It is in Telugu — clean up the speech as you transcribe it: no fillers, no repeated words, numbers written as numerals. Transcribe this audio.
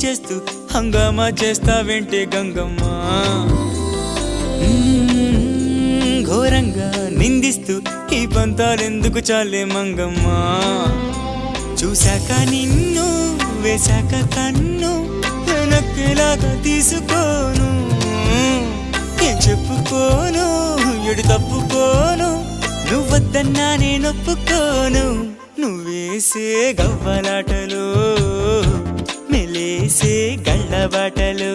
చేస్తూ హంగామా చేస్తావేంటే గంగమ్మ ఘోరంగా నిందిస్తూ ఈ పంతాలెందుకు చాలే మంగమ్మ చూశాక నిన్ను వేశాక కన్ను వెనక్కిలాగా తీసుకోను ఏం చెప్పుకోను ఎడు తప్పుకోను నువ్వద్దన్నా నేనొప్పుకోను నువ్వేసే గవ్వలాటలు మెలేసే గళ్ళబాటలు